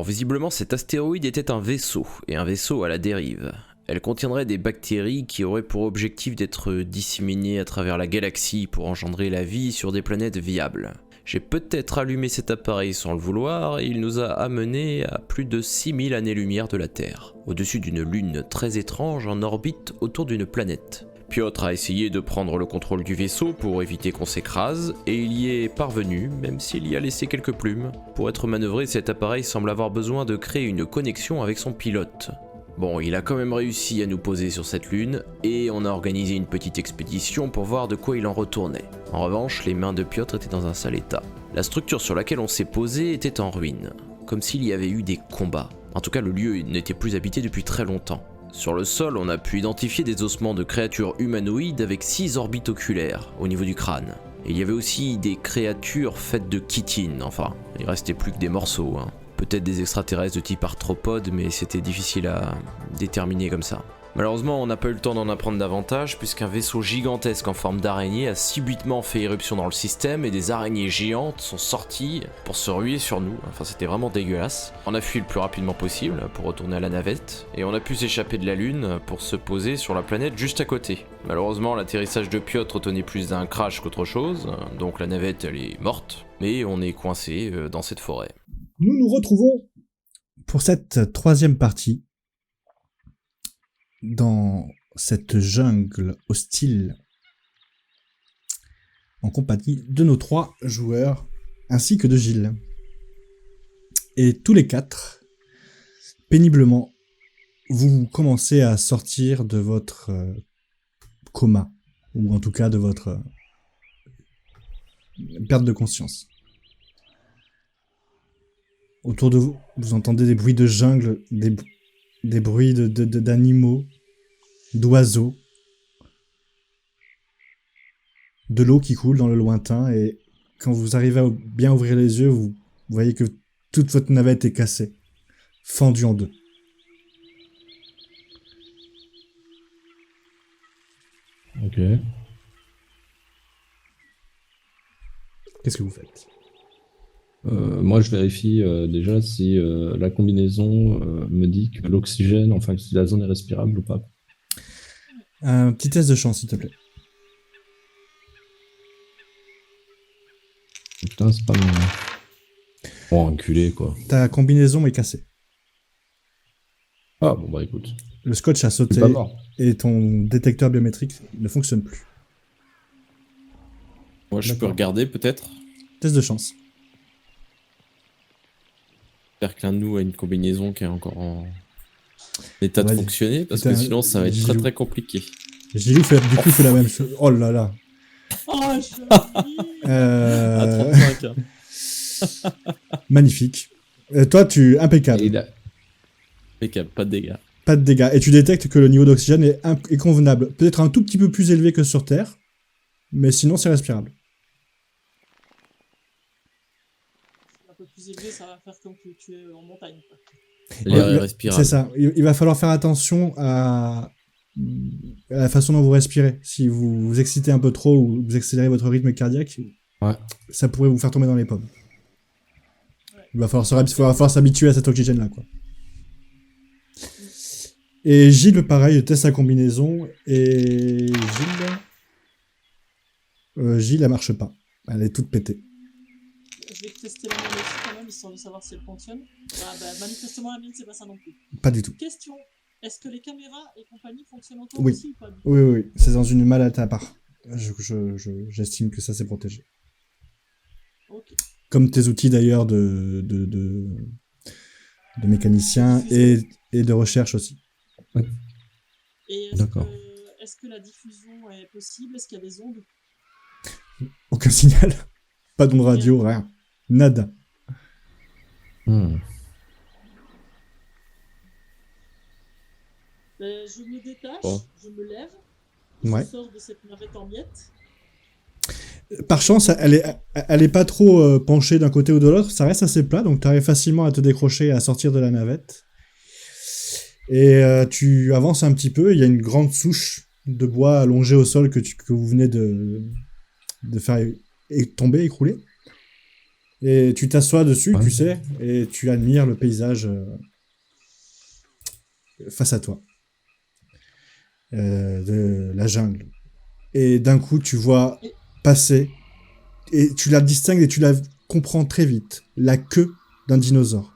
Alors visiblement cet astéroïde était un vaisseau, et un vaisseau à la dérive. Elle contiendrait des bactéries qui auraient pour objectif d'être disséminées à travers la galaxie pour engendrer la vie sur des planètes viables. J'ai peut-être allumé cet appareil sans le vouloir et il nous a amenés à plus de 6000 années-lumière de la Terre, au-dessus d'une lune très étrange en orbite autour d'une planète. Piotr a essayé de prendre le contrôle du vaisseau pour éviter qu'on s'écrase, et il y est parvenu, même s'il y a laissé quelques plumes. Pour être manœuvré, cet appareil semble avoir besoin de créer une connexion avec son pilote. Bon, il a quand même réussi à nous poser sur cette lune, et on a organisé une petite expédition pour voir de quoi il en retournait. En revanche, les mains de Piotr étaient dans un sale état. La structure sur laquelle on s'est posé était en ruine, comme s'il y avait eu des combats. En tout cas, le lieu n'était plus habité depuis très longtemps. Sur le sol, on a pu identifier des ossements de créatures humanoïdes avec 6 orbites oculaires au niveau du crâne. Et il y avait aussi des créatures faites de chitine, enfin, il restait plus que des morceaux, hein. Peut-être des extraterrestres de type arthropode, mais c'était difficile à déterminer comme ça. Malheureusement, on n'a pas eu le temps d'en apprendre davantage, puisqu'un vaisseau gigantesque en forme d'araignée a subitement fait éruption dans le système et des araignées géantes sont sorties pour se ruer sur nous. Enfin, c'était vraiment dégueulasse. On a fui le plus rapidement possible pour retourner à la navette, et on a pu s'échapper de la Lune pour se poser sur la planète juste à côté. Malheureusement, l'atterrissage de Piotr tenait plus d'un crash qu'autre chose, donc la navette elle est morte, mais on est coincé dans cette forêt. Nous nous retrouvons pour cette troisième partie dans cette jungle hostile en compagnie de nos 3 joueurs ainsi que de Gilles. Et tous les 4, péniblement, vous commencez à sortir de votre coma, ou en tout cas de votre perte de conscience. Autour de vous, vous entendez des bruits de jungle, des bruits d'animaux, d'oiseaux, de l'eau qui coule dans le lointain, et quand vous arrivez à bien ouvrir les yeux, vous voyez que toute votre navette est cassée, fendue en 2. Ok. Qu'est-ce que vous faites ? Moi, je vérifie déjà si la combinaison me dit que l'oxygène, enfin que si la zone est respirable ou pas. Un petit test de chance, s'il te plaît. Putain, c'est pas mon... Bon, enculé, quoi. Ta combinaison est cassée. Ah, bon, bah écoute. Le scotch a Je suis sauté pas mort. et ton détecteur biométrique ne fonctionne plus. Moi je peux D'accord. regarder peut-être. Test de chance. J'espère que l'un de nous a une combinaison qui est encore en état de Ouais, fonctionner, parce putain, que sinon ça va être très Gilou. très compliqué. Gilou fait du coup fait la même chose. Oh là là. Oh, je suis à À Euh, 35, hein. Magnifique. Toi, tu impeccable. Et il a- Impeccable, pas de dégâts. Pas de dégâts. Et tu détectes que le niveau d'oxygène est convenable. Peut-être un tout petit peu plus élevé que sur Terre, mais sinon c'est respirable. un peu plus élevé, ça va faire comme que tu es en montagne, quoi. L'air Ouais, est respirable. C'est ça. Il va falloir faire attention à la façon dont vous respirez. Si vous vous excitez un peu trop ou vous accélérez votre rythme cardiaque, Ouais. ça pourrait vous faire tomber dans les pommes. Il va falloir s'habituer à cet oxygène-là, quoi. Et Gilles, pareil, teste sa combinaison. Et Gilles, elle marche pas. Elle est toute pétée. Je vais tester la mienne aussi quand même, histoire de savoir si elle fonctionne. Ah bah manifestement la mienne c'est pas ça non plus. Pas du tout. Question, est-ce que les caméras et compagnie fonctionnent encore Oui. aussi ou pas du tout? Oui. C'est dans une mallette à part. J'estime que ça, c'est protégé. Ok. Comme tes outils, d'ailleurs, de mécanicien et de recherche aussi. Et D'accord. est-ce que la diffusion est possible? Est-ce qu'il y a des ondes? Aucun signal. Pas d'onde radio, rien. Nada. Hmm. Je me détache, Bon. je me lève, Ouais. je sors de cette navette en miettes. Par chance, elle est pas trop penchée d'un côté ou de l'autre. Ça reste assez plat, donc tu arrives facilement à te décrocher et à sortir de la navette. Et tu avances un petit peu. Il y a une grande souche de bois allongée au sol que vous venez de faire tomber, écrouler. Et tu t'assois dessus, Ouais. tu sais, et tu admires le paysage face à toi. De la jungle. Et d'un coup, tu vois passer, et tu la distingues et tu la comprends très vite, la queue d'un dinosaure.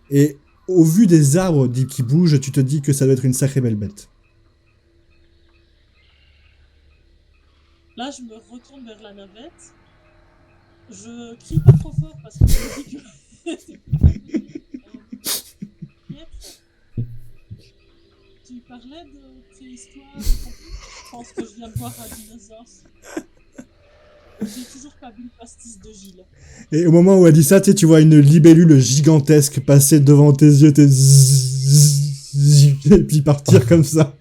Et au vu des arbres qui bougent, tu te dis que ça doit être une sacrée belle bête. Là, je me retourne vers la navette. Je crie pas trop fort parce que je me dis que c'est plus facile. Piètre, tu parlais de préhistoire et compagnie. Je pense que je viens de voir un dinosaure. J'ai toujours pas vu le pastis de Gilles. Et au moment où elle dit ça, tu vois une libellule gigantesque passer devant tes yeux, et puis partir comme ça.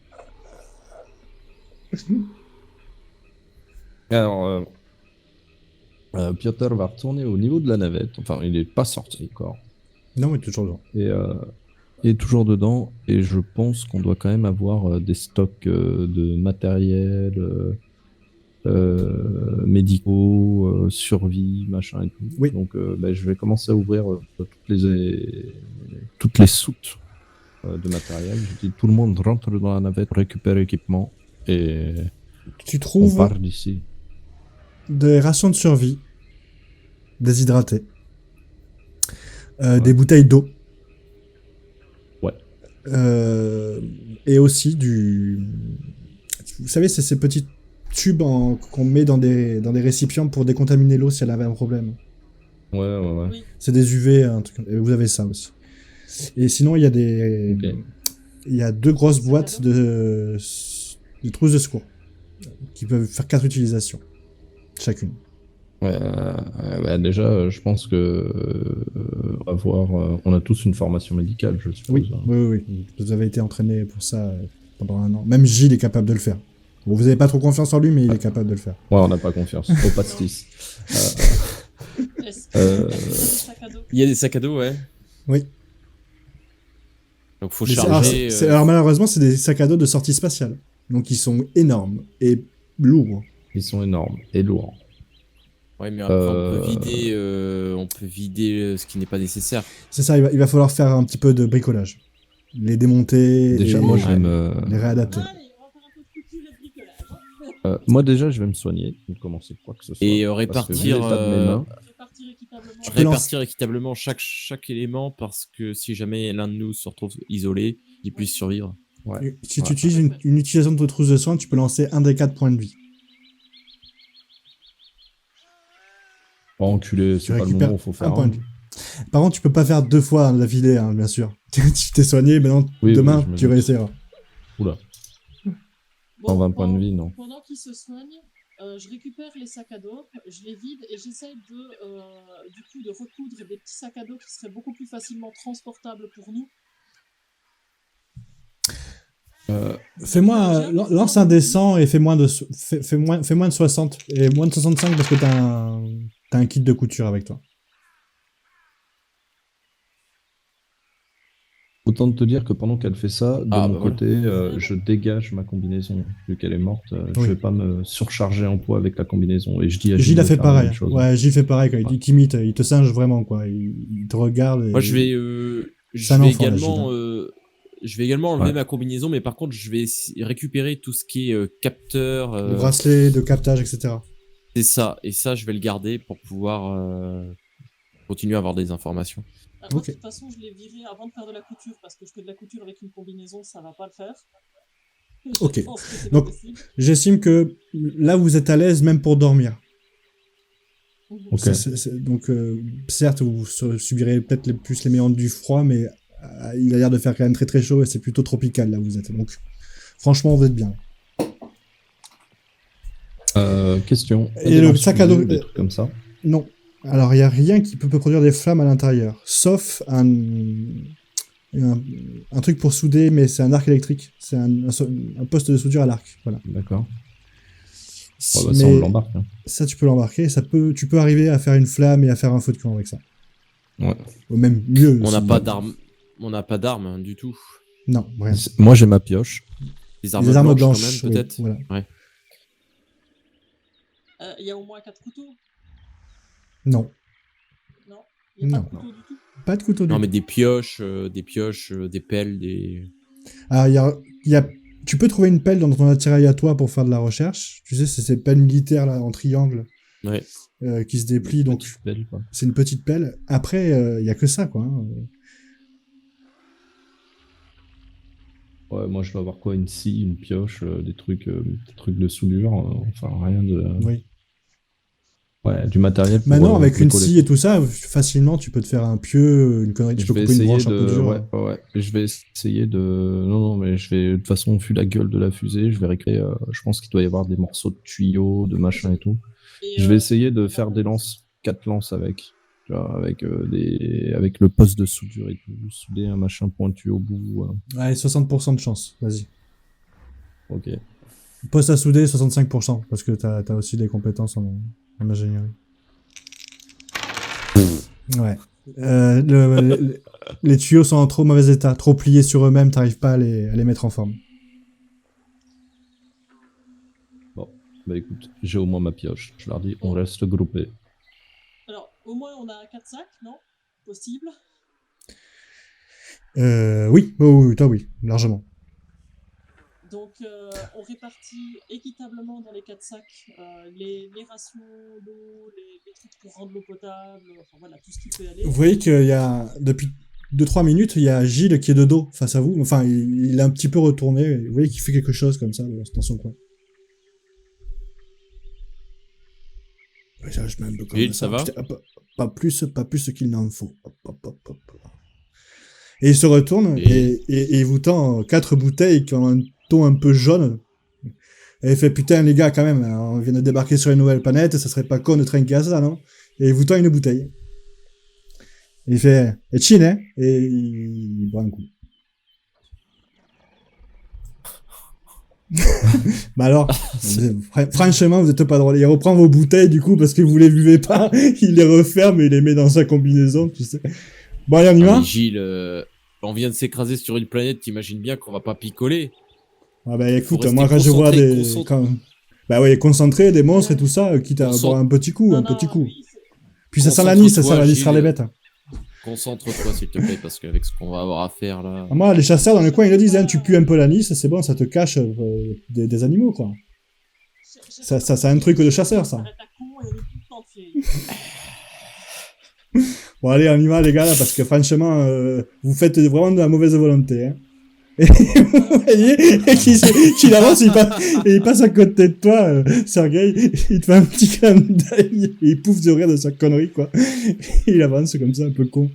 Alors, Piotr va retourner au niveau de la navette. Enfin, il n'est pas sorti encore. Non, mais toujours devant. Et il est toujours dedans. Et je pense qu'on doit quand même avoir des stocks de matériel, médicaux, survie, machin et tout. Oui. Donc, je vais commencer à ouvrir toutes les soutes de matériel. Je dis tout le monde rentre dans la navette, récupère l'équipement et Tu on trouves part d'ici. des rations de survie, déshydratées, Ouais. des bouteilles d'eau. Ouais. Et aussi du... Vous savez, c'est ces petits tubes qu'on met dans des récipients pour décontaminer l'eau si elle avait un problème. Ouais. Oui. C'est des UV, un truc. Et vous avez ça aussi. Et sinon, il y a des... Ok. Il y a 2 grosses boîtes de trousses de secours qui peuvent faire 4 utilisations chacune. Ouais, déjà, je pense que on a tous une formation médicale, je suppose. Oui, oui. Vous avez été entraîné pour ça pendant 1 an. Même Gilles est capable de le faire. Bon, vous n'avez pas trop confiance en lui, mais il est capable de le faire. Ouais, on n'a pas confiance. Au pastis. Est-ce qu'il y a des sacs à dos? Il y a des sacs à dos, ouais. Oui. Donc faut Mais charger. alors malheureusement, c'est des sacs à dos de sortie spatiale. Donc ils sont énormes et lourds. Ils sont énormes et lourds. Ouais, mais après, on peut vider ce qui n'est pas nécessaire. C'est ça, il va falloir faire un petit peu de bricolage. Les démonter, Déjà, et moi, je vais me... les réadapter. Allez, on va faire un peu de couture et de bricolage. moi, déjà, je vais me soigner. Pour commencer quoi que ce soit. Et Parce que vu répartir, l'état de mes mains, Répartir équitablement. peux répartir équitablement chaque élément parce que si jamais l'un de nous se retrouve isolé, il puisse survivre. ouais. Si tu utilises une utilisation de trousse de soin, tu peux lancer un des 4 points de vie. Pas enculé, c'est pas le récupères moment où il faut un faire. point de vie. Par contre, tu peux pas faire 2 fois d'affilée, hein, bien sûr. Tu t'es soigné, maintenant, Oui, demain, oui, je me tu doute. réessayeras. Oula. Bon, 120 points de vie, non. Pendant qu'il se soigne, je récupère les sacs à dos, je les vide et j'essaye du coup de recoudre des petits sacs à dos qui seraient beaucoup plus facilement transportables pour nous. Fais-moi, lance un descend et fais moins de 60 et moins de 65 parce que t'as un kit de couture avec toi. Autant te dire que pendant qu'elle fait ça, de Ah, mon bah voilà. côté, je dégage ma combinaison. Vu qu'elle est morte, Oui. je vais pas me surcharger en poids avec la combinaison. Et je dis à Gilles a de fait faire la pareil. même chose. Ouais, Gilles fait pareil quand Ouais. il t'imite, il te singe vraiment quoi. Il te regarde. Moi, je vais C'est un enfant, là, également, je vais également enlever Ouais. ma combinaison, mais par contre, je vais récupérer tout ce qui est capteur. Le bracelet de captage, etc. C'est ça, et ça, je vais le garder pour pouvoir continuer à avoir des informations. Alors, moi, Ok. de toute façon, je l'ai viré avant de faire de la couture parce que je fais de la couture avec une combinaison, ça va pas le faire. Ok. Je pense que c'est Donc- pas possible. J'estime que là vous êtes à l'aise même pour dormir. Ok. Donc certes vous subirez peut-être plus les méandres du froid, mais il a l'air de faire quand même très très chaud et c'est plutôt tropical là où vous êtes. Donc franchement vous êtes bien. Question. Et Pas des le lance sac à dos- des trucs comme ça. Non. Alors il y a rien qui peut produire des flammes à l'intérieur, sauf un truc pour souder, mais c'est un arc électrique. C'est un poste de soudure à l'arc. Voilà. D'accord. Si- Bon, bah, ça, on mais l'embarque. Hein. ça tu peux l'embarquer. Tu peux arriver à faire une flamme et à faire un feu de camp avec ça. Ouais. Ou même mieux. On n'a si- pas d'armes. On n'a pas d'armes hein, du tout. Non, rien. Moi, j'ai ma pioche. Des armes, Des armes blanches, blanches, quand même, peut-être. oui, voilà. Ouais. Il y a au moins 4 couteaux. Non, Non. Il n'y a Non. pas de couteau du tout. pas de couteau du Non, tout. mais des pioches, des pelles, des. Alors, tu peux trouver une pelle dans ton attirail à toi pour faire de la recherche. Tu sais, c'est ces pelles militaires là, en triangle Ouais. qui se déplient. Donc, Petite pelle, quoi. c'est une petite pelle. Après, il y a que ça, quoi. Hein. Ouais, moi, je dois avoir quoi? Une scie, une pioche, des trucs de soudure. Enfin, rien de. Oui. Ouais, du matériel pour. Maintenant, avec une bricoler, scie et tout ça, facilement, tu peux te faire un pieu, une connerie. Tu Je peux vais couper une essayer branche un peu de. dure. Ouais, ouais. Je vais essayer de. Non, non, mais je vais. De toute façon, vu la gueule de la fusée, je vais récréer. Je pense qu'il doit y avoir des morceaux de tuyaux, de machin et tout. Et, Je vais essayer de faire des lances, 4 lances avec. Tu vois, avec, avec le poste de soudure et tout. Souder un machin pointu au bout. Allez, 60% de chance. Vas-y. Ok. Poste à souder, 65%. Parce que t'as aussi des compétences en ingénierie. Ouais. Les tuyaux sont en trop mauvais état. Trop pliés sur eux-mêmes, t'arrives pas à les mettre en forme. Bon. Bah écoute, j'ai au moins ma pioche. Je leur dis, on reste groupés. alors, au moins, on a 4 sacs, non? Possible. Oui, oui, toi oui, largement. Donc, on répartit équitablement dans les 4 sacs les rations, l'eau, les trucs pour rendre l'eau potable, enfin voilà, tout ce qui peut aller. Vous voyez qu'il y a, depuis 2-3 minutes, il y a Gilles qui est de dos face à vous. Enfin, il est un petit peu retourné. Vous voyez qu'il fait quelque chose comme ça dans son coin. Je mets un peu comme Gilles, ça va? Putain, pas plus qu'il n'en faut. Hop, hop, hop, hop. Et il se retourne et il vous tend 4 bouteilles qui ont un ton un peu jaune. Et il fait putain les gars quand même, on vient de débarquer sur une nouvelle planète, ça serait pas con de trinquer à ça, non? Et il vous tend une bouteille. Et il fait et chin, hein? Et il boit un coup. Bah alors, franchement, vous êtes pas drôle. Il reprend vos bouteilles du coup parce que vous les buvez pas, il les referme et il les met dans sa combinaison, tu sais. Bon, allez, on y Ah, va? mais Gilles, on vient de s'écraser sur une planète, t'imagines bien qu'on va pas picoler. Ah bah écoute, rester moi quand je vois concentré. bah ouais, concentré, des monstres et tout ça, quitte à boire un petit coup, Non, Puis oui, ça sent l'anis, ça Concentre-toi, ravissera Gilles. les bêtes. Concentre-toi s'il te plaît, parce qu'avec ce qu'on va avoir à faire là. Ah, moi, les chasseurs dans le coin, ils le disent, hein, tu pues un peu l'anis, c'est bon, ça te cache des animaux, quoi. Ça, c'est un truc de chasseur, ça. Arrête à con et on est tout le temps de fier. Bon, allez, on y va, les gars, là, parce que franchement, vous faites vraiment de la mauvaise volonté, hein. Et vous voyez, et qu'il avance, il passe à côté de toi, Sergueï, il te fait un petit clin d'œil, et il pouffe de rire de sa connerie, quoi. Il avance comme ça, un peu con.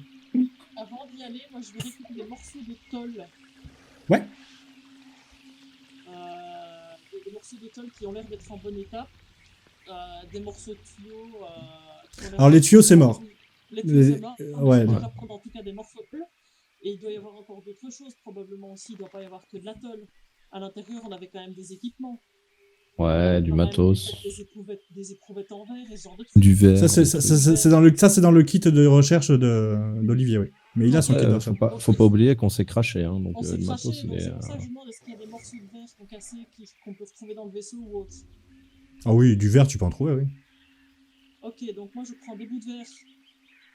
Avant d'y aller, moi je vais récupérer des morceaux de tôle. Ouais. Des morceaux de tôle qui ont l'air d'être en bon état. Des morceaux de tuyaux. Qui ont l'air Alors, les tuyaux, c'est mort. Les tuyaux, c'est mort. Ouais, Je vais ouais. prendre en tout cas des morceaux de tôle. Et il doit y avoir encore d'autres choses, probablement aussi. Il ne doit pas y avoir que de la tôle. À l'intérieur, on avait quand même des équipements. Ouais, du Quand même, matos. des éprouvettes en verre et ce genre de trucs. Du verre. Ça, c'est dans le kit de recherche d'Olivier, oui. Mais il a son kit de recherche. Faut pas oublier qu'on s'est craché, hein, donc On s'est le craché, matos, donc il est. c'est pour ça que je demande est-ce qu'il y a des morceaux de verre qui ont cassé, qu'on peut retrouver dans le vaisseau ou autre. Ah oui, du verre, tu peux en trouver, oui. Ok, donc moi je prends des bouts de verre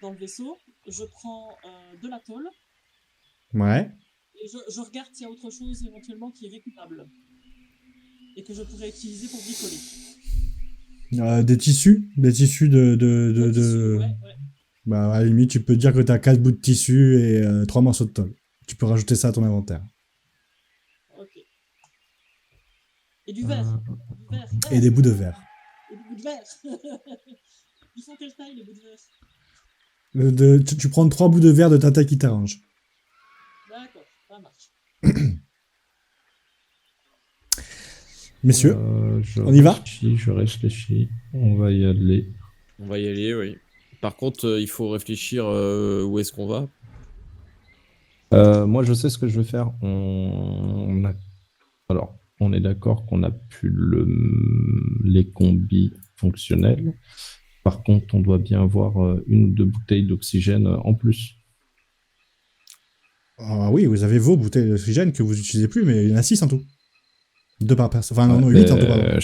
dans le vaisseau, je prends de la tôle, Ouais. et je regarde s'il y a autre chose éventuellement qui est récupérable. Et que je pourrais utiliser pour bricoler. Des tissus de... Tissu, ouais. Bah, à la limite, tu peux dire que t'as 4 bouts de tissu et 3 morceaux de tôle. Tu peux rajouter ça à ton inventaire. Ok. Et du verre. Du verre. Et des bouts de verre. Et des bouts de verre. Ils font quelle taille les bouts de verre? Tu prends 3 bouts de verre de ta taille qui t'arrange. D'accord, ça marche. Messieurs, Je on y va? réfléchis. On va y aller. On va y aller, oui. Par contre, il faut réfléchir où est-ce qu'on va. Moi, je sais ce que je veux faire. Alors, on est d'accord qu'on a plus les combis fonctionnels. Par contre, on doit bien avoir 1 ou 2 bouteilles d'oxygène en plus. Ah oui, vous avez vos bouteilles d'oxygène que vous n'utilisez plus, mais il y en a 6 en tout. 2 par personne. Enfin, non, Ouais, 8 en tout, pardon.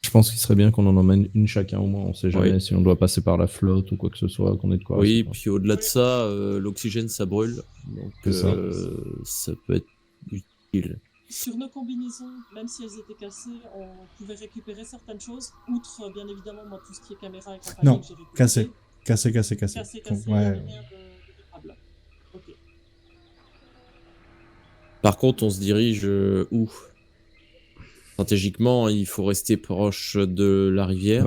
Je pense qu'il serait bien qu'on en emmène une chacun au moins. On sait jamais Oui. si on doit passer par la flotte ou quoi que ce soit, qu'on ait de quoi. Oui, c'est pas- puis au-delà de ça, l'oxygène ça brûle, donc C'est ça. ça peut être utile. Sur nos combinaisons, même si elles étaient cassées, on pouvait récupérer certaines choses, outre bien évidemment moi, tout ce qui est caméra et compagnie Non, que j'ai récupéré. cassé. Cassé. Cassé, il n'y Ouais. avait rien de durable. Ok. Par contre, on se dirige où? Stratégiquement, il faut rester proche de la rivière.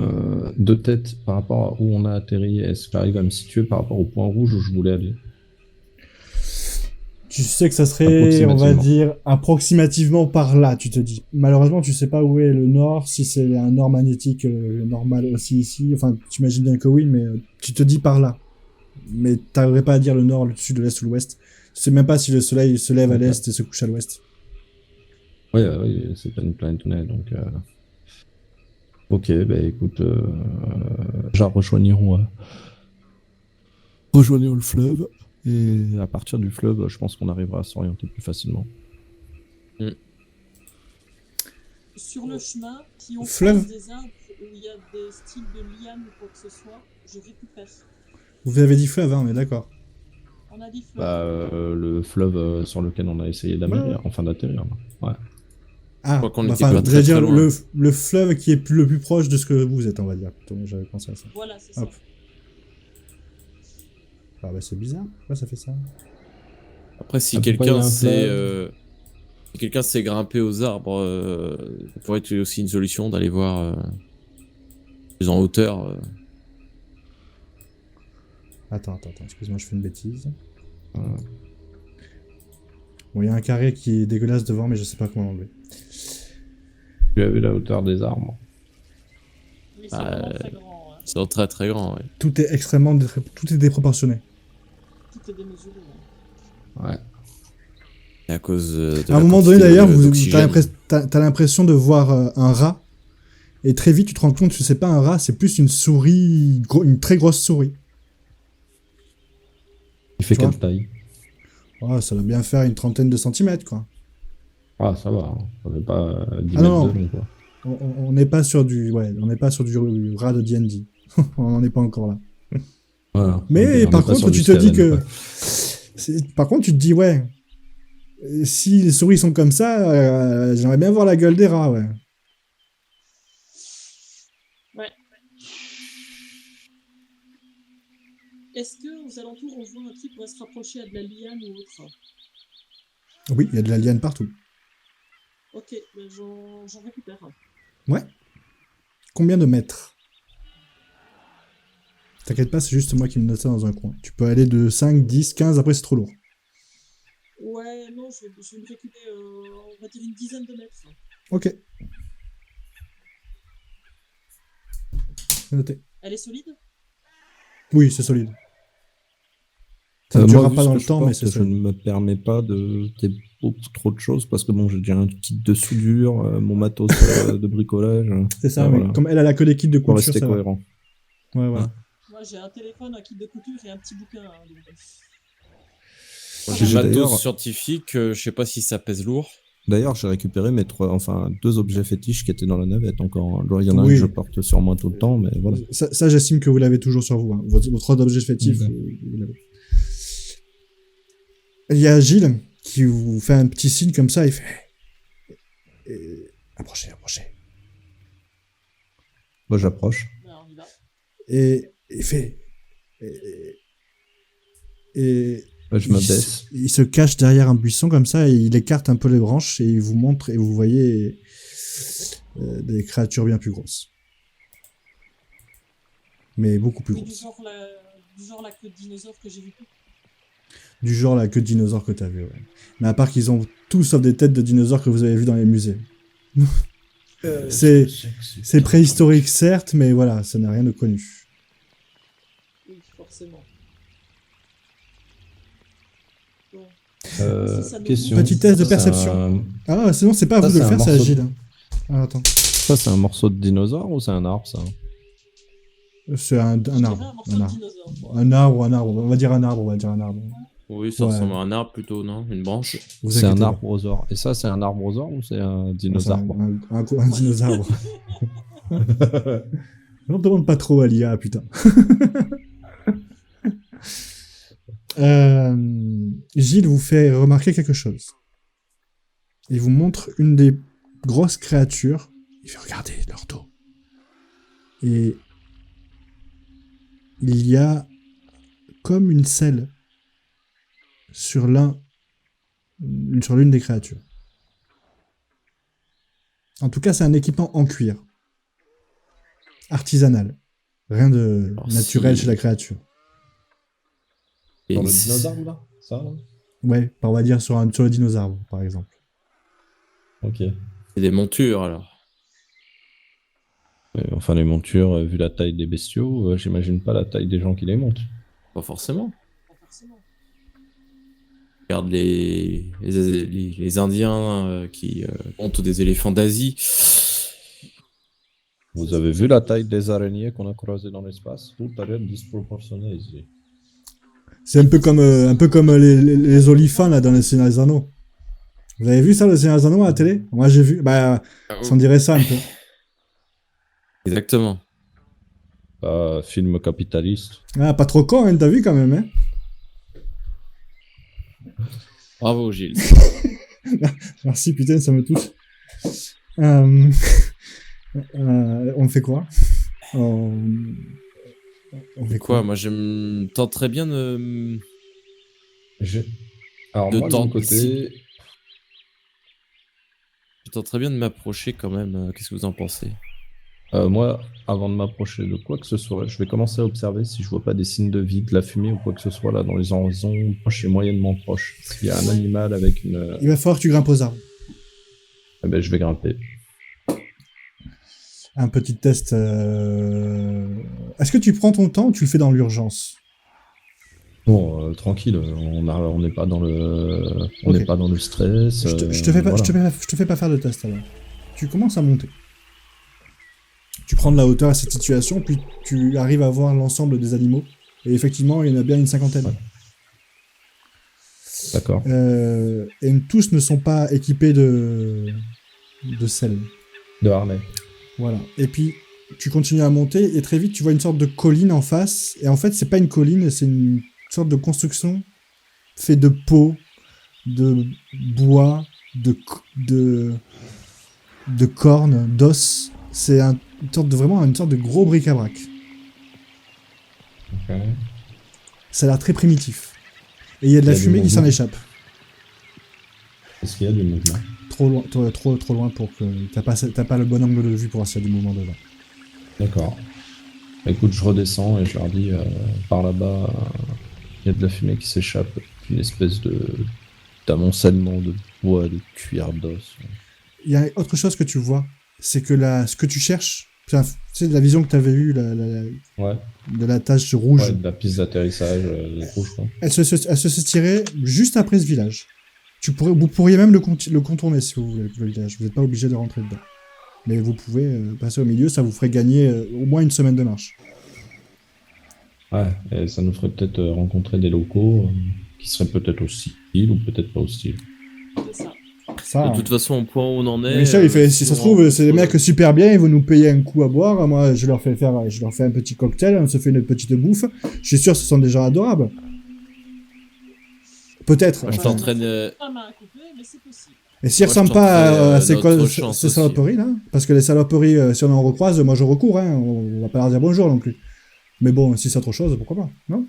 De tête, par rapport à où on a atterri, est-ce que j'arrive à me situer par rapport au point rouge où je voulais aller? Tu sais que ça serait, on va dire, approximativement par là, tu te dis. Malheureusement, tu sais pas où est le nord, si c'est un nord magnétique normal aussi ici. Enfin, tu imagines bien que oui, mais tu te dis par là. Mais t'arriverais pas à dire le nord, le sud, l'est ou l'ouest. Tu sais même pas si le soleil se lève à l'est et se couche à l'ouest. Oui, c'est pas une planète née, donc... Ok, bah écoute, rejoignons le fleuve, et à partir du fleuve, je pense qu'on arrivera à s'orienter plus facilement. Sur le chemin, si on Fleuve. croise des arbres où il y a des styles de lianes ou quoi que ce soit, je récupère. Vous avez dit fleuve, hein, on est d'accord. On a dit fleuve. Bah, le fleuve sur lequel on a essayé d'atterrir, enfin d'atterrir. Ouais. Ah, crois qu'on bah, était enfin, pas très, j'allais dire très loin. le fleuve qui est le plus proche de ce que vous êtes, on va dire. Donc, j'avais pensé à ça. Voilà, c'est ça. Hop. Ah bah c'est bizarre, pourquoi ça fait ça? Après, si Ah, pourquoi il y a quelqu'un un sait, fleuve si quelqu'un sait grimper aux arbres, ça pourrait être aussi une solution d'aller voir plus en hauteur. Attends, excuse-moi, je fais une bêtise. Bon, il y a un carré qui est dégueulasse devant, mais je sais pas comment l'enlever. Tu as vu la hauteur des arbres? Mais c'est vraiment très grand. Hein. C'est très très grand, ouais. Tout est tout est déproportionné. Tout est démesuré. Hein. Ouais. Et à cause de À un la moment donné, quantité d'ailleurs, d'oxygène. t'as l'impression de voir un rat, et très vite, tu te rends compte que c'est pas un rat, c'est plus une souris, une très grosse souris. Il fait Tu quelle vois taille? Oh, ça doit bien faire une trentaine de centimètres, quoi. Ah, ça va, hein. Ça fait pas 10 Ah mètres non. de long, quoi. On n'est pas sur du, on n'est pas sur du rat de D&D. On n'en est pas encore là. Voilà. Mais Ok, on par est pas contre, sur tu du te dis Skaven, que, quoi. par contre, tu te dis, ouais, si les souris sont comme ça, j'aimerais bien voir la gueule des rats, ouais. Ouais. Est-ce que aux alentours, on voit un qui pourrait se rapprocher à de la liane ou autre? Oui, il y a de la liane partout. Ok, ben j'en récupère un. Ouais. Combien de mètres? T'inquiète pas, c'est juste moi qui me note ça dans un coin. Tu peux aller de 5, 10, 15, après c'est trop lourd. Ouais, non, je vais me reculer, on va dire une dizaine de mètres. Ok. C'est noté. Elle est solide? Oui, c'est solide. Ça ne Moi, durera vu pas ce dans que le je temps, mais porte, c'est je solide. ne me permets pas de beaucoup trop de choses parce que bon, j'ai déjà un kit de soudure, mon matos de bricolage. C'est ça, Ah, mais voilà. comme elle a que des kits de Pour couture, rester ça va. cohérent. Ouais, voilà. Moi, j'ai un téléphone, un kit de couture et un petit bouquin. Hein, donc... J'ai le J'ai matos d'ailleurs- scientifique, je sais pas si ça pèse lourd. D'ailleurs, j'ai récupéré mes deux objets fétiches qui étaient dans la navette encore. Alors, il y en a un Oui. que je porte sur moi tout le temps, mais voilà. Ça, j'estime que vous l'avez toujours sur vous. Hein. Votre ordre d'objet fétif, Ouais. vous l'avez. Il y a Gilles qui vous fait un petit signe comme ça, il fait... Approchez. Moi, j'approche. Alors, on y va. Et il fait... Et Je me baisse. il se cache derrière un buisson comme ça, et il écarte un peu les branches, et il vous montre, et vous voyez des créatures bien plus grosses. Mais beaucoup plus Oui, du grosses. genre la queue de dinosaure que j'ai vu. Du genre la queue de dinosaure que t'as vu, ouais. Mais à part qu'ils ont tous sauf des têtes de dinosaures que vous avez vues dans les musées. C'est préhistorique, certes, mais voilà, ça n'a rien de connu. Oui, forcément. Bon. Question. Petit test de Ça, perception. Ah, sinon, c'est pas à Ça, vous de le c'est faire, un c'est à morceau de- Gilles. Ah, attends. Ça, c'est un morceau de dinosaure ou c'est un arbre, ça? C'est un Je dirais arbre. un morceau Un de arbre. dinosaure. Un arbre. On va dire un arbre. Oui, ça Ouais. ressemble à un arbre plutôt, non? Une branche. Vous C'est un inquiétez pas. arbrosaure. Et ça, c'est un arbrosaure ou c'est un C'est dinosaure? un dinosaure. On demande pas trop à l'IA, putain. Gilles vous fait remarquer quelque chose. Il vous montre une des grosses créatures. Il fait regarder leur dos. Et il y a comme une selle sur l'une des créatures. En tout cas, c'est un équipement en cuir. Artisanal. Rien de Alors, naturel si- chez la créature. Et Dans le c'est- dinosaure, là? Ça, là? Ouais, on va dire sur le dinosaure, par exemple. Ok. c'est des montures alors. Enfin, les montures, vu la taille des bestiaux, j'imagine pas la taille des gens qui les montent. Pas forcément. Pas forcément. Regarde les Indiens qui montent des éléphants d'Asie. Vous avez vu la taille des araignées qu'on a croisées dans l'espace? Tout a l'air disproportionné ici. C'est un peu comme les olifants là dans le Seigneur des Anneaux. Vous avez vu ça, le Seigneur des Anneaux à la télé? Moi j'ai vu. Bah, ça en dirait ça un peu. Exactement. Film capitaliste. Ah, pas trop con, hein, t'as vu quand même, hein? Bravo Gilles. Merci, putain, ça me touche. On fait quoi? On fait Quoi, moi je me tenterais bien de... Alors, De moi, de mon temps côté, ici. Je tenterais bien de m'approcher quand même. Qu'est-ce que vous en pensez? moi, avant de m'approcher de quoi que ce soit, je vais commencer à observer si je vois pas des signes de vie, de la fumée ou quoi que ce soit là dans les horizons proches et moyennement proches. S'il y a un animal avec une. Il va falloir que tu grimpes aux arbres. Eh ben, je vais grimper. Un petit test. Est-ce que tu prends ton temps ou tu le fais dans l'urgence? Bon, tranquille, on n'est pas dans le, on n'est Ok. pas dans le stress. Je te fais pas, voilà. je te fais pas faire de test alors. Tu commences à monter. Tu prends de la hauteur à cette situation, puis tu arrives à voir l'ensemble des animaux. Et effectivement, il y en a bien une cinquantaine. Ouais. D'accord. Et tous ne sont pas équipés de selle. De harnais. Voilà. Et puis, tu continues à monter, et très vite, tu vois une sorte de colline en face. Et en fait, c'est pas une colline, c'est une sorte de construction faite de peau, de bois, de cornes, d'os. C'est vraiment une sorte de gros bric-à-brac. Ok. Ça a l'air très primitif. Et il y a de la Il y a du fumée qui s'en mouvement. échappe. Est-ce qu'il y a du mouvement? Trop loin, trop loin pour que... T'as pas le bon angle de vue pour voir s'il y a du mouvement dedans. D'accord. Écoute, je redescends et je leur dis par là-bas, il y a de la fumée qui s'échappe, une espèce d'amoncellement de bois, de cuir, d'os. Il y a autre chose que tu vois, c'est que ce que tu cherches, enfin, tu sais, de la vision que tu avais eue, Ouais. de la tache rouge, Ouais, de la piste d'atterrissage rouge, quoi. elle se tirait juste après ce village. Vous pourriez même le contourner si vous voulez, le village. Vous n'êtes pas obligé de rentrer dedans. Mais vous pouvez passer au milieu, ça vous ferait gagner au moins une semaine de marche. Ouais, et ça nous ferait peut-être rencontrer des locaux qui seraient peut-être hostiles ou peut-être pas hostiles. C'est ça. Ça, De toute façon, au point où on en est... Michel, il fait, si ça se on trouve, c'est des rencontre- mecs super bien, ils vont nous payer un coup à boire. Moi, je leur fais un petit cocktail, on se fait une petite bouffe. Je suis sûr que ce sont des gens adorables. Peut-être. Moi, je enfin. t'entraîne... Pas main à couper, mais c'est possible. Et s'ils Moi, ressemblent je pas tenterai, à ces, notre chance ces aussi. saloperies là, parce que les saloperies, si on en recroise, moi je recours, hein, on va pas leur dire bonjour non plus. Mais bon, si c'est autre chose, pourquoi pas, non?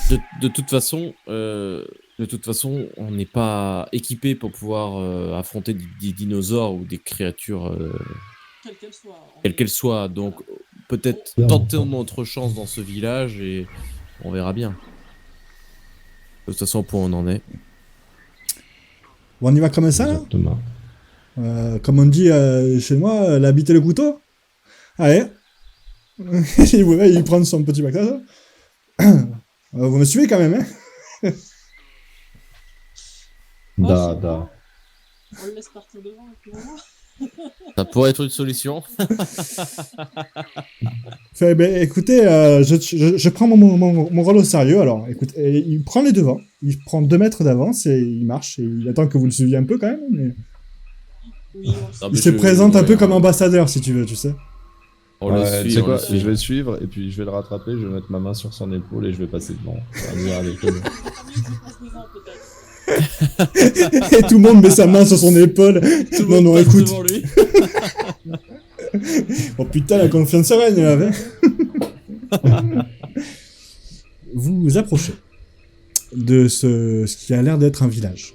De toute façon, on n'est pas équipé pour pouvoir affronter des dinosaures ou des créatures Quelle qu'elle soit. quelles qu'elles soient. Donc, peut-être Clairement. tentons notre chance dans ce village et on verra bien. De toute façon, au point où on en est. Bon, on y va comme ça, là Exactement. comme on dit chez moi, la bite et le couteau. Allez. il prend son petit bac là. Vous me suivez quand même, hein? Da. On le laisse partir devant et puis on voit. Ça pourrait être une solution. Fait, ben, écoutez, je prends mon rôle au sérieux. Alors, écoute, et il prend les devants. Il prend 2 mètres d'avance et il marche. Et il attend que vous le suiviez un peu quand même. Mais... Oui, on le Non, sait. mais Il se présente un peu ouais, comme ambassadeur, si tu veux, tu sais. On le Ouais, tu suit, sais on quoi, le suit. je vais le suivre et puis je vais le rattraper, je vais mettre ma main sur son épaule et je vais passer devant. Ça va venir avec eux. Tant mieux que je passe devant, peut-être. Et tout le monde met sa main sur son épaule. Tout le Non, monde non, passe écoute. devant lui. Oh putain, la confiance règne, là. Vous vous approchez de ce qui a l'air d'être un village.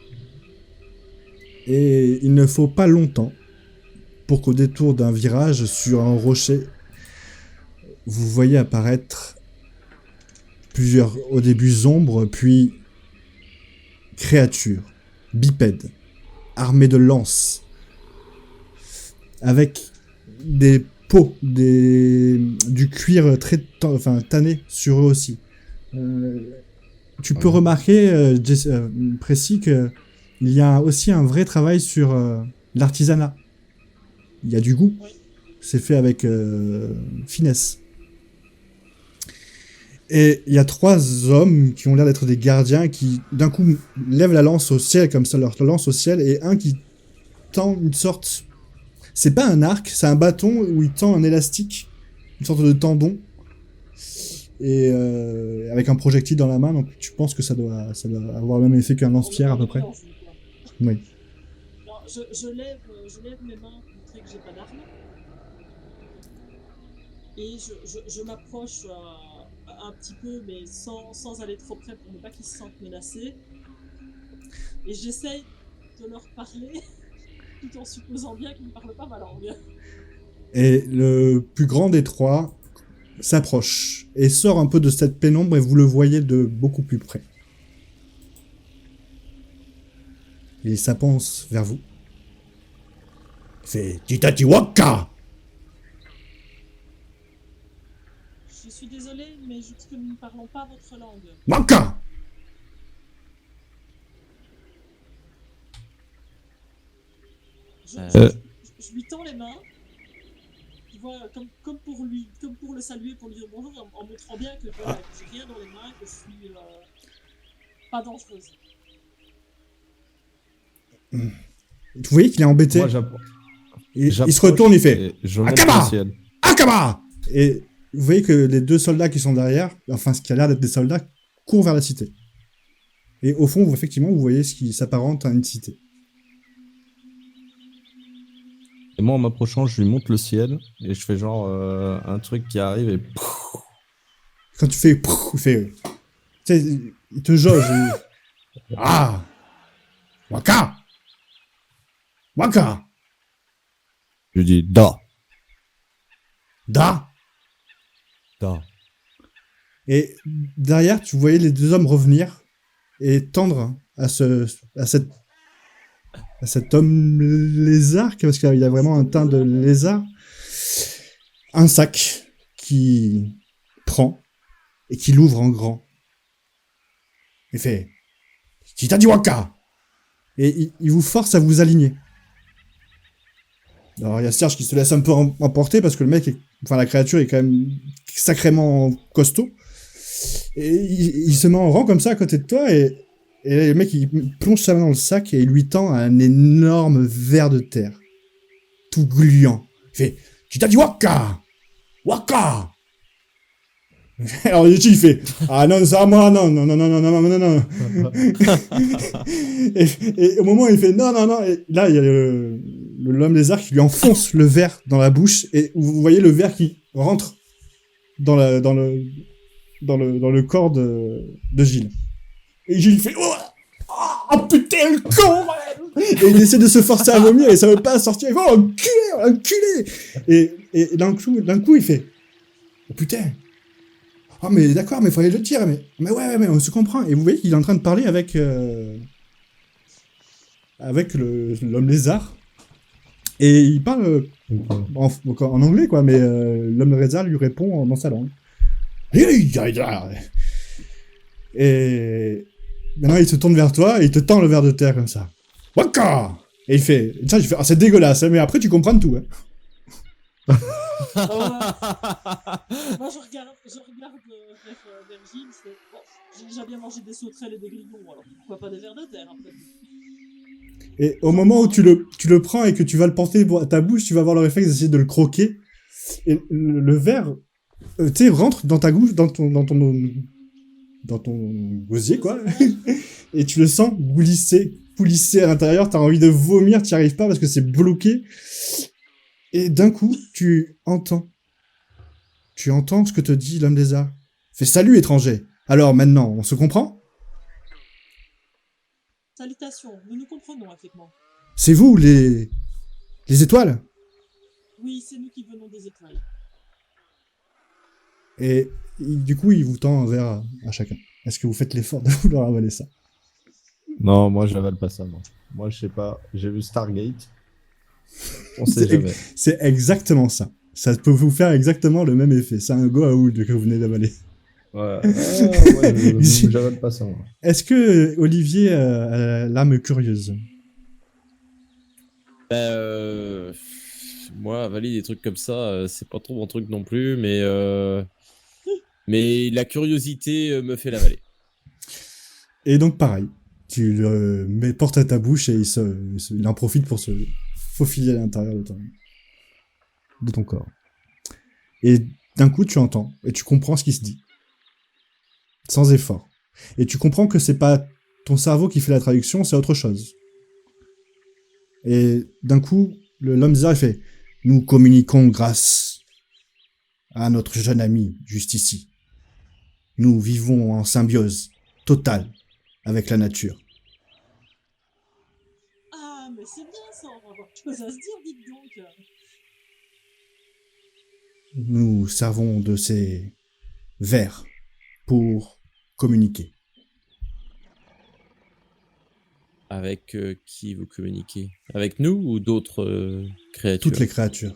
Et il ne faut pas longtemps pour qu'au détour d'un virage sur un rocher, vous voyez apparaître plusieurs, au début ombres, puis créatures, bipèdes, armées de lances, avec des peaux, du cuir très tanné sur eux aussi. Tu peux remarquer, précis, que il y a aussi un vrai travail sur l'artisanat. Il y a du goût. Oui. C'est fait avec finesse. Et il y a 3 hommes qui ont l'air d'être des gardiens qui, d'un coup, lèvent la lance au ciel, comme ça, leur lance au ciel, et un qui tend une sorte... C'est pas un arc, c'est un bâton où il tend un élastique, une sorte de tendon, et avec un projectile dans la main, donc tu penses que ça doit avoir le même effet qu'un lance-pierre à peu près. Oui. Alors, je lève mes mains pour montrer que j'ai pas d'arme. Et je m'approche un petit peu, mais sans aller trop près pour ne pas qu'ils se sentent menacés. Et j'essaye de leur parler, tout en supposant bien qu'ils ne parlent pas ma langue. Et le plus grand des 3 s'approche et sort un peu de cette pénombre et vous le voyez de beaucoup plus près. Il s'avance vers vous. Il fait Titatiwaka. Je suis désolée, mais juste que nous ne parlons pas votre langue. Waka. Je lui tends les mains. Tu vois, comme pour le saluer, pour lui dire bonjour, en montrant bien que voilà, que j'ai rien dans les mains, que je suis pas dangereuse. Vous voyez qu'il est embêté. Moi, Il se retourne, il fait je monte Akaba le ciel. Akaba. Et vous voyez que les 2 soldats qui sont derrière, enfin ce qui a l'air d'être des soldats, courent vers la cité. Et au fond, effectivement, vous voyez ce qui s'apparente à une cité. Et moi, en m'approchant, je lui monte le ciel et je fais genre un truc qui arrive et Quand tu fais... il fait... Tu sais, il te jauge. Ah. Waka. Waka. je lui dis da. Da. Da. Et derrière, tu voyais les 2 hommes revenir et tendre à cet homme lézard, parce qu'il a vraiment un teint de lézard, un sac qui prend et qui l'ouvre en grand. Il fait Titadiwaka. Et il vous force à vous aligner. Alors il y a Serge qui se laisse un peu emporter parce que le mec, la créature est quand même sacrément costaud. Et il se met en rang comme ça à côté de toi et le mec il plonge sa main dans le sac et il lui tend un énorme ver de terre. Tout gluant. Il fait Titadiwaka. Waka. Alors Yuchi il fait ah non c'est à moi non et au moment où il fait non et là il y a l'homme lézard qui lui enfonce le verre dans la bouche et vous voyez le verre qui rentre dans le corps de Gilles et Gilles fait oh putain le con et il essaie de se forcer à vomir et ça veut pas sortir il fait oh enculé et d'un coup il fait oh putain. Ah mais d'accord, mais il fallait le dire, mais ouais, mais on se comprend. Et vous voyez qu'il est en train de parler avec l'homme lézard. Et il parle en anglais, quoi, mais l'homme lézard lui répond dans sa langue. Et maintenant il se tourne vers toi et il te tend le verre de terre comme ça. Waka. Et il fait, ah, c'est dégueulasse, hein, mais après tu comprends tout. Hein. Moi je regarde vers Gilles, je fais bon, j'ai déjà bien mangé des sauterelles et des grillons, alors pourquoi pas des vers de terre après. Et au moment où tu le prends et que tu vas le porter à ta bouche, tu vas avoir le réflexe d'essayer de le croquer. Et le verre, tu sais, rentre dans ta bouche, dans ton gosier, quoi. Et tu le sens coulisser à l'intérieur. T'as envie de vomir, t'y arrives pas parce que c'est bloqué. Et d'un coup, tu entends ce que te dit l'homme des arts. Fais salut, étranger. Alors maintenant, on se comprend? Salutations, nous nous comprenons, effectivement. C'est vous, les étoiles? Oui, c'est nous qui venons des étoiles. Et du coup, il vous tend un verre à chacun. Est-ce que vous faites l'effort de vouloir avaler ça? Non, moi, j'avale pas ça, moi. Moi, je sais pas. J'ai vu Stargate. On sait jamais. C'est exactement ça. Ça peut vous faire exactement le même effet. C'est un Goa'uld que vous venez d'avaler. Ouais, j'avale pas ça, moi. Est-ce que Olivier a l'âme curieuse? Moi, avaler des trucs comme ça, c'est pas trop mon truc non plus, mais la curiosité me fait l'avaler. Et donc pareil, tu le portes à ta bouche et il en profite pour se faufiler à l'intérieur de ton corps. Et d'un coup, tu entends et tu comprends ce qui se dit. Sans effort. Et tu comprends que c'est pas ton cerveau qui fait la traduction, c'est autre chose. Et d'un coup, l'homme bizarre il fait « Nous communiquons grâce à notre jeune ami, juste ici. Nous vivons en symbiose totale avec la nature. Ah, mais c'est bien ça, on va avoir quelque chose à se dire, dites donc. Nous servons de ces vers pour communiquer. Avec qui vous communiquez? Avec nous ou d'autres créatures? Toutes les créatures.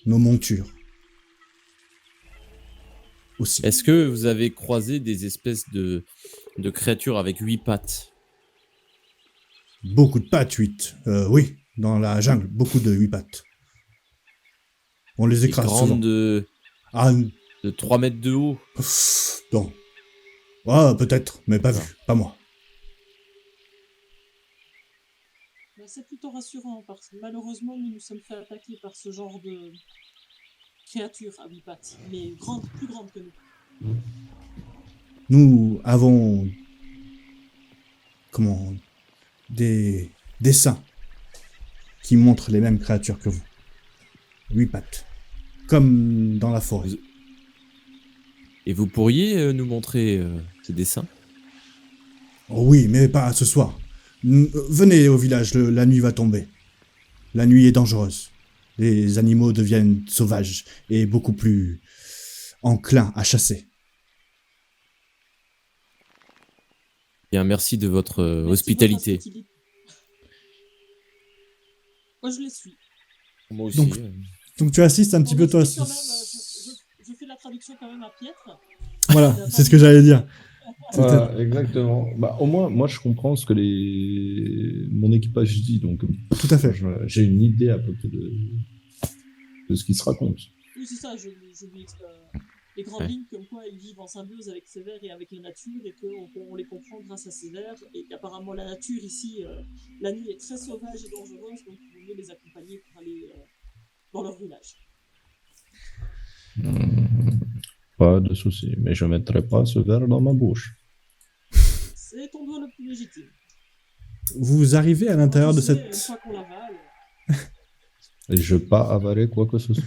Nos montures. Aussi. Est-ce que vous avez croisé des espèces de créatures avec 8 pattes? Beaucoup de pattes, 8. Oui, dans la jungle, beaucoup de 8 pattes. On les écrase souvent. Grandes de 3 mètres de haut? Non. Ah, peut-être, mais pas vu, pas moi. Ben, c'est plutôt rassurant, parce que malheureusement, nous nous sommes fait attaquer par ce genre de créatures à 8 pattes, mais plus grandes que nous. Nous avons des dessins qui montrent les mêmes créatures que vous. 8 pattes. Comme dans la forêt. Et vous pourriez nous montrer ces dessins? Oh oui, mais pas ce soir. Venez au village, la nuit va tomber. La nuit est dangereuse. Les animaux deviennent sauvages et beaucoup plus enclins à chasser. Bien, merci de votre Merci hospitalité. de votre hospitalité. Moi, je les suis. Moi aussi. Donc tu assistes un petit peu toi. Quand même, je fais la traduction quand même à piètre. Voilà, c'est ce que j'allais dire. Exactement. Bah, au moins, moi, je comprends ce que mon équipage dit, donc Tout à fait. j'ai une idée à peu près de ce qui se raconte. Oui, c'est ça, je lui explique les grandes lignes comme quoi ils vivent en symbiose avec ces vers et avec la nature et qu'on les comprend grâce à ces vers et qu'apparemment la nature ici, la nuit est très sauvage et dangereuse, donc il vaut mieux les accompagner pour aller dans leur village. Pas de souci, mais je ne mettrai pas ce verre dans ma bouche. C'est ton doigt le plus légitime. Vous arrivez à l'intérieur de cette... Une fois qu'on l'avale... Et je ne vais pas avaler quoi que ce soit.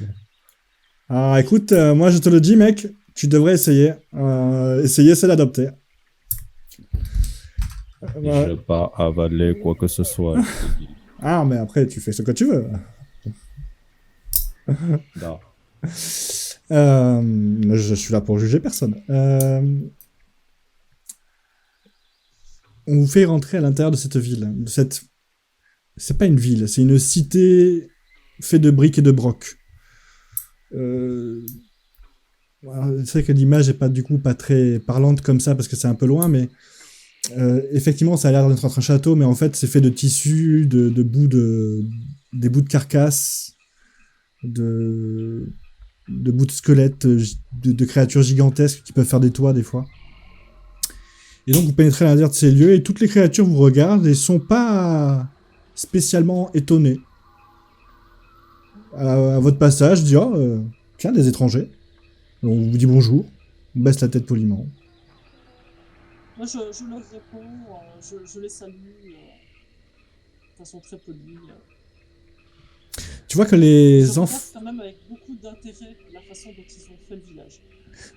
Ah, écoute, moi je te le dis, mec, tu devrais essayer. Essayer, c'est l'adopter. Je ne vais pas avaler quoi que ce soit. Ah, mais après, tu fais ce que tu veux. Non. Je suis là pour juger personne. On vous fait rentrer à l'intérieur de cette ville. C'est pas une ville, c'est une cité faite de briques et de brocs. C'est vrai que l'image est pas du coup pas très parlante comme ça parce que c'est un peu loin, mais effectivement ça a l'air d'être un château, mais en fait c'est fait de tissus, des bouts de carcasses, de bouts de squelettes, de créatures gigantesques qui peuvent faire des toits des fois. Et donc vous pénétrez à l'intérieur de ces lieux et toutes les créatures vous regardent et sont pas spécialement étonnées. À votre passage, dit tiens, des étrangers. On vous dit bonjour, on baisse la tête poliment. Moi, je leur réponds, je les salue de façon très polie. Tu vois que Je les regarde enfants. quand même avec beaucoup d'intérêt la façon dont ils ont fait le village.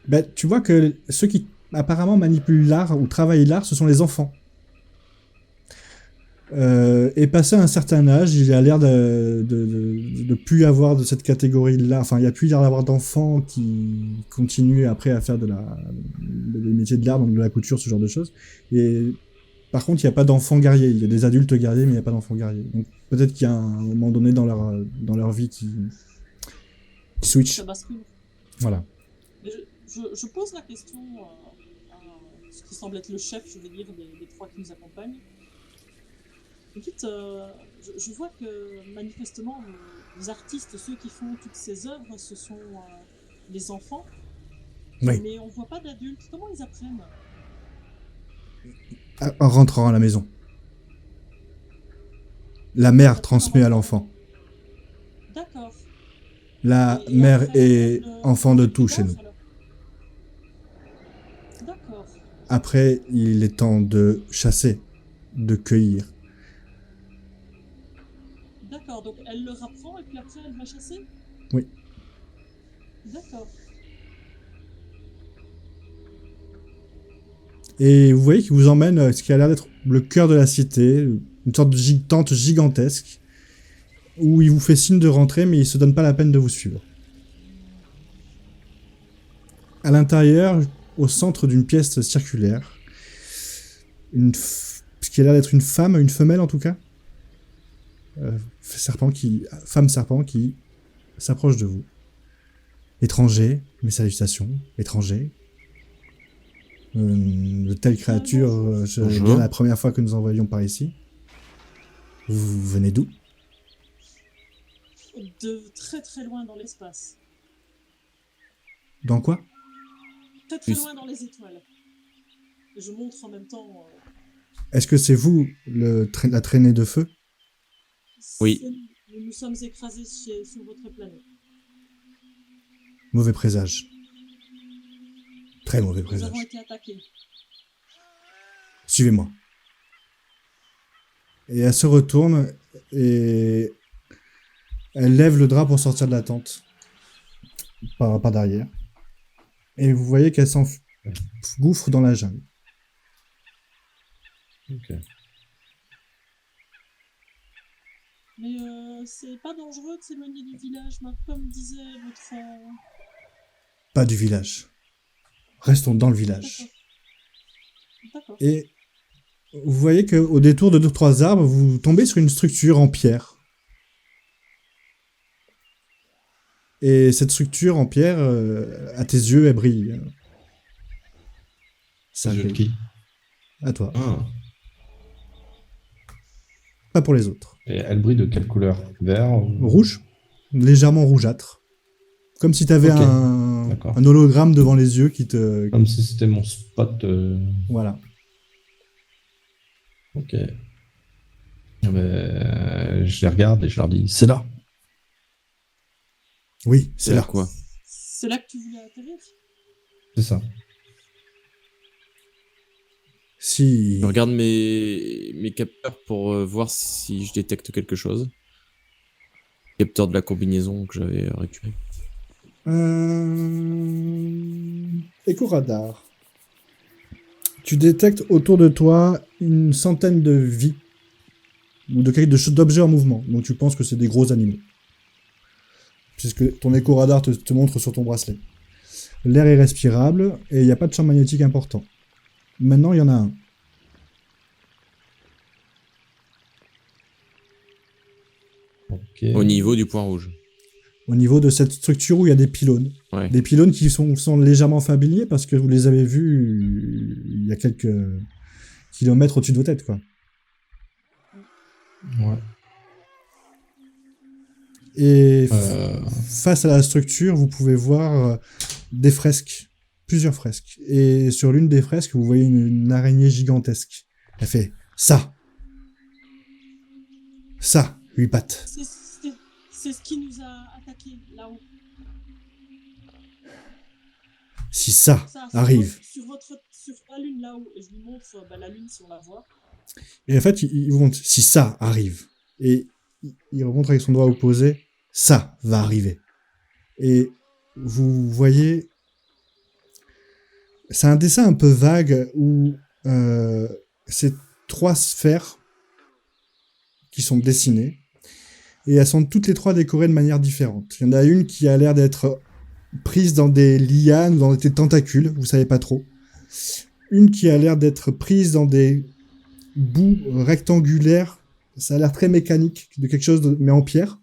Ben, tu vois que ceux qui apparemment manipulent l'art ou travaillent l'art, ce sont les enfants. Et passé un certain âge, il a l'air de plus y avoir de cette catégorie-là. Enfin, il n'y a plus l'air d'avoir d'enfants qui continuent après à faire des métiers de l'art, donc de la couture, ce genre de choses. Et par contre, il n'y a pas d'enfants guerriers. Il y a des adultes guerriers, mais il n'y a pas d'enfants guerriers. Donc peut-être qu'il y a un moment donné dans leur vie qui switch. Ça bascule. Voilà. Mais je pose la question à ce qui semble être le chef, je veux dire, des trois qui nous accompagnent. Vous dites, je vois que manifestement, les artistes, ceux qui font toutes ces œuvres, ce sont les enfants. Oui. Mais on voit pas d'adultes. Comment ils apprennent? En rentrant à la maison. La mère transmet à l'enfant. D'accord. La Et mère après, est enfant de tout chez nous. alors. D'accord. Après, il est temps de chasser, de cueillir. D'accord, donc elle leur apprend et puis après elle va chasser? Oui. D'accord. Et vous voyez qu'il vous emmène à ce qui a l'air d'être le cœur de la cité, une sorte de tente gigantesque, où il vous fait signe de rentrer, mais il se donne pas la peine de vous suivre. À l'intérieur, au centre d'une pièce circulaire, ce qui a l'air d'être une femme, une femelle en tout cas, femme serpent qui s'approche de vous. Étranger, mes salutations, étranger. De telles créatures, c'est Bonjour. bien la première fois que nous en voyions par ici. Vous venez d'où? De très très loin dans l'espace. Dans quoi? Très très Oui. loin dans les étoiles. Et je montre en même temps... Est-ce que c'est vous, la traînée de feu? Oui. Nous sommes écrasés sur votre planète. Mauvais présage. Très mauvais Nous présage. avons été attaqués. Suivez-moi. Et elle se retourne et elle lève le drap pour sortir de la tente. Par derrière. Et vous voyez qu'elle s'engouffre dans la jungle. Ok. Mais c'est pas dangereux de s'éloigner du village, comme disait votre... Pas du village. Restons dans le village. D'accord. Et vous voyez qu'au détour de 2-3 arbres, vous tombez sur une structure en pierre. Et cette structure en pierre, à tes yeux, elle brille. Ça C'est de brille. qui? À toi. Ah. Pas pour les autres. Et elle brille de quelle couleur? Vert ou- Rouge. Légèrement rougeâtre. Comme si t'avais Ok. un D'accord. hologramme devant les yeux qui te... Comme si c'était mon spot. Voilà. Ok. Je les regarde et je leur dis, c'est là. Oui, c'est là. quoi? C'est là que tu voulais atterrir? C'est ça. Si... Je regarde mes capteurs pour voir si je détecte quelque chose. Capteur de la combinaison que j'avais récupéré. Éco-radar. Tu détectes autour de toi une centaine de vies ou d'objets en mouvement. Donc tu penses que c'est des gros animaux. Puisque ton éco-radar te montre sur ton bracelet. L'air est respirable et il n'y a pas de champ magnétique important. Maintenant, il y en a un. Ok. Au niveau du point rouge. Au niveau de cette structure où il y a des pylônes. Ouais. Des pylônes qui sont légèrement familiers parce que vous les avez vus il y a quelques kilomètres au-dessus de vos têtes, quoi. Ouais. Et Euh. face à la structure, vous pouvez voir des fresques plusieurs fresques. Et sur l'une des fresques, vous voyez une araignée gigantesque. Elle fait ça. Ça, 8 pattes. C'est ce qui nous a attaqué là-haut. Si ça Ça, arrive. sur la lune là-haut. Et je lui montre la lune si on la voit. Et en fait, il vous montre si ça arrive. Et il remonte avec son doigt opposé. Ça va arriver. Et vous voyez, c'est un dessin un peu vague où c'est 3 sphères qui sont dessinées et elles sont toutes les 3 décorées de manière différente. Il y en a une qui a l'air d'être prise dans des lianes ou dans des tentacules, vous savez pas trop. Une qui a l'air d'être prise dans des bouts rectangulaires, ça a l'air très mécanique, de quelque chose mais en pierre,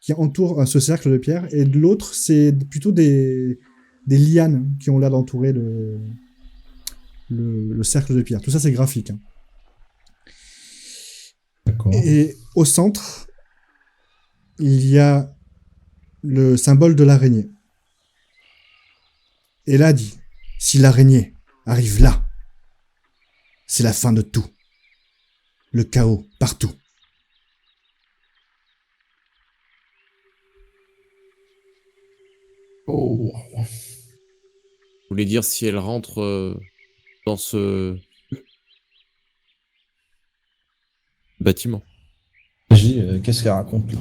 qui entoure ce cercle de pierre, et de l'autre, c'est plutôt des lianes qui ont l'air d'entourer le cercle de pierre. Tout ça, c'est graphique. Hein. D'accord. Et au centre, il y a le symbole de l'araignée. Et là dit, si l'araignée arrive là, c'est la fin de tout. Le chaos partout. Oh. Vous voulez dire si elle rentre dans ce bâtiment? Qu'est-ce qu'elle raconte là?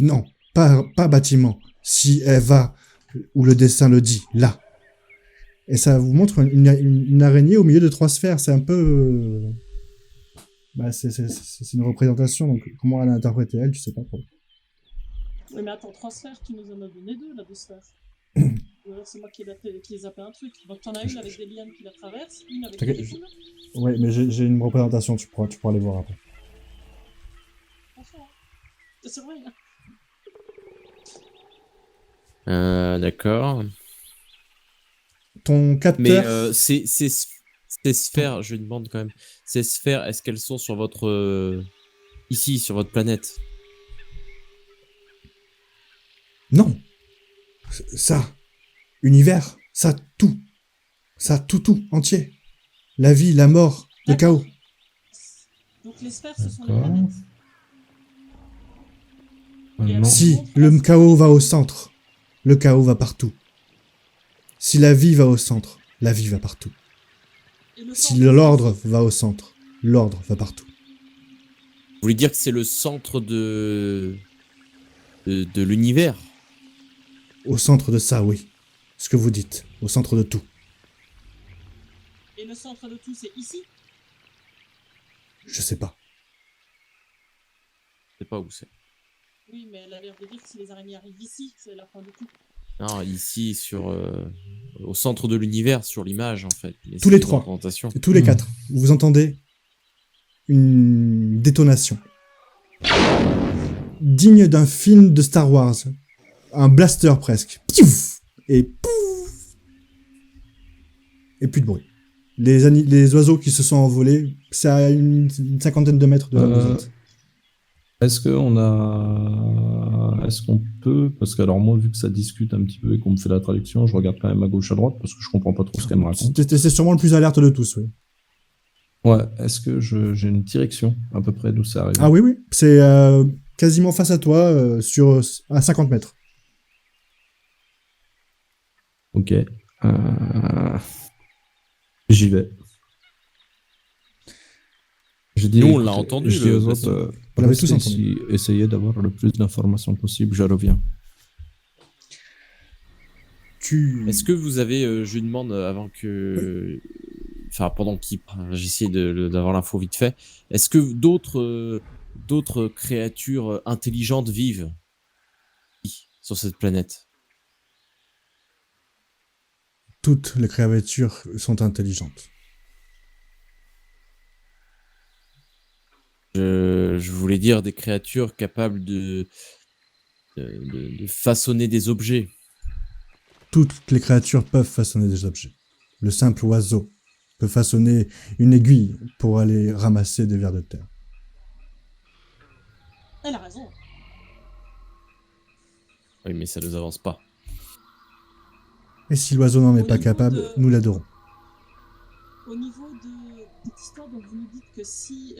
Non, pas bâtiment. Si elle va où le dessin le dit, là. Et ça vous montre une araignée au milieu de 3 sphères. C'est un peu... c'est une représentation, donc comment elle a interprété elle, je sais pas trop. Oui, mais attends, 3 sphères, tu nous en as donné 2, là, 2 sphères. Ou alors c'est moi qui ai zappé un truc. Donc t'en as une avec des lianes qui la traversent, une avec des T'inquiète, racines. Ouais, mais j'ai une représentation, tu pourras aller voir après. Enfin, c'est vrai. D'accord. Ton Mais capteur... ces sphères, je demande quand même, ces sphères, est-ce qu'elles sont sur votre... ici, sur votre planète? Non. Ça. Univers. Ça, tout. Ça, tout, entier. La vie, la mort, le chaos. Donc les sphères, ce sont les D'accord. planètes. Et alors, Si le chaos va au centre, le chaos va partout. Si la vie va au centre, la vie va partout. Et le Si centre, l'ordre va au centre, l'ordre va partout. Vous voulez dire que c'est le centre de l'univers? Au centre de ça, oui. Ce que vous dites. Au centre de tout. Et le centre de tout, c'est ici. Je sais pas. Je sais pas où c'est. Oui, mais elle a l'air de dire que si les araignées arrivent ici, c'est la fin de tout. Non, ici, au centre de l'univers, sur l'image, en fait. Tous les 3. Représentation. Tous les 4. Vous entendez une détonation. Digne d'un film de Star Wars. Un blaster presque. Piouf et pouf. Et plus de bruit. Les oiseaux qui se sont envolés, c'est à une 50aine de mètres de là où vous êtes. Est-ce qu'on peut, parce que alors moi vu que ça discute un petit peu et qu'on me fait la traduction, je regarde quand même à gauche à droite parce que je comprends pas trop ce qu'elle me raconte. C'est sûrement le plus alerte de tous, oui. Ouais, est-ce que j'ai une direction à peu près d'où ça arrive? Ah oui, c'est quasiment face à toi, à 50 mètres. Ok. J'y vais. Je dis, Nous, on écoutez, l'a entendu, je dis le aux bâtiment. autres, Vous l'avez restez tous entendu. ici, essayez d'avoir le plus d'informations possible, je reviens. Est-ce que vous avez, je lui demande avant que, enfin pendant qu'il, j'essaie d'avoir l'info vite fait. Est-ce que d'autres créatures intelligentes vivent sur cette planète? Toutes les créatures sont intelligentes. Je voulais dire des créatures capables de façonner des objets. Toutes les créatures peuvent façonner des objets. Le simple oiseau peut façonner une aiguille pour aller ramasser des vers de terre. Elle a raison. Oui, mais ça ne nous avance pas. Et si l'oiseau n'en est Au pas niveau capable, de- nous l'adorons. Au niveau de cette histoire, donc vous nous dites que si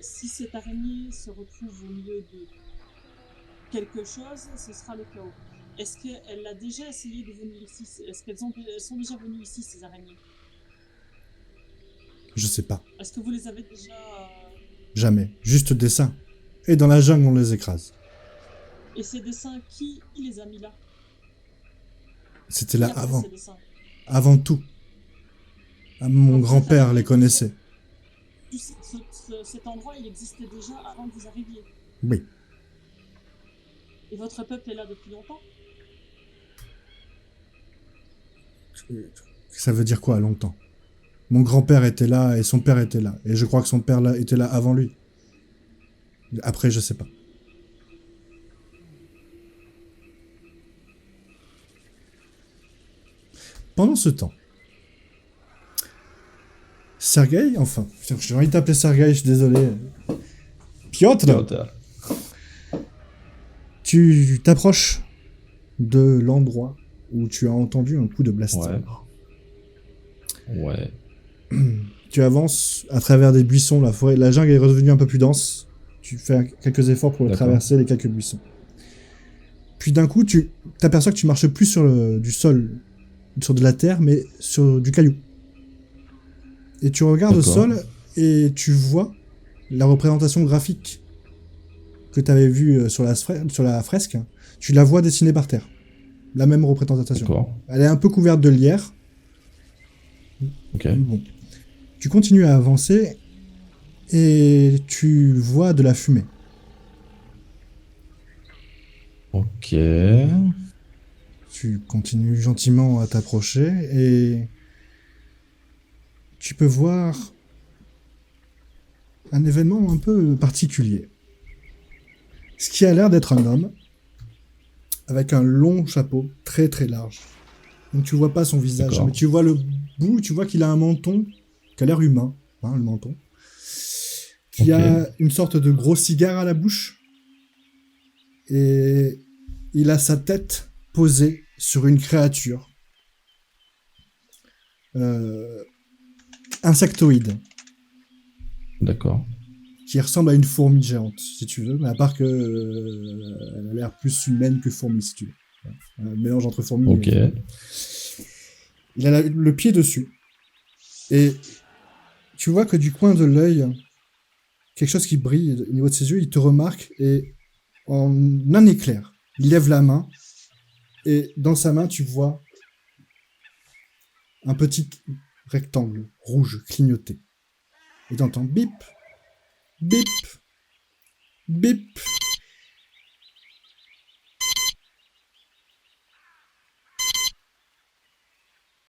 cette araignée se retrouve au milieu de quelque chose, ce sera le chaos. Est-ce qu'elle a déjà essayé de venir ici? Est-ce qu'elles sont déjà venues ici, ces araignées? Je sais pas. Est-ce que vous les avez déjà... Jamais. Juste dessin. Et dans la jungle, on les écrase. Et ces dessins, qui les a mis là? C'était Qui là a fait avant. ces dessins? Avant tout. Ah, mon Donc, grand-père cette les connaissait. Cet endroit, il existait déjà avant que vous arriviez. Oui. Et votre peuple est là depuis longtemps? Ça veut dire quoi, longtemps? Mon grand-père était là et son père était là. Et je crois que son père était là avant lui. Après, je sais pas. Pendant ce temps, Sergueï, enfin, putain, j'ai envie de t'appeler Sergueï, je suis désolé. Piotr, tu t'approches de l'endroit où tu as entendu un coup de blaster. Ouais. Tu avances à travers des buissons, la forêt, la jungle est redevenue un peu plus dense. Tu fais quelques efforts pour D'accord. traverser les quelques buissons. Puis d'un coup, tu t'aperçois que tu marches plus sur du sol, sur de la terre, mais sur du caillou. Et tu regardes au D'accord. sol et tu vois la représentation graphique que tu avais vue sur la fresque. Tu la vois dessinée par terre. La même représentation. D'accord. Elle est un peu couverte de lierre. Ok. Bon. Tu continues à avancer et tu vois de la fumée. Ok. Tu continues gentiment à t'approcher et tu peux voir un événement un peu particulier. Ce qui a l'air d'être un homme avec un long chapeau très très large. Donc tu vois pas son visage, D'accord. mais tu vois le bout, tu vois qu'il a un menton qui a l'air humain, hein, le menton. Qui Ok. a une sorte de gros cigare à la bouche. Et il a sa tête posée sur une créature insectoïde D'accord. qui ressemble à une fourmi géante, si tu veux, mais à part que elle a l'air plus humaine que fourmi, si tu veux. Un mélange entre fourmi Ok. et... Il a le pied dessus. Et tu vois que du coin de l'œil, quelque chose qui brille au niveau de ses yeux, il te remarque et en un éclair, il lève la main et dans sa main, tu vois un petit rectangle rouge clignoter. Et t'entends bip, bip, bip.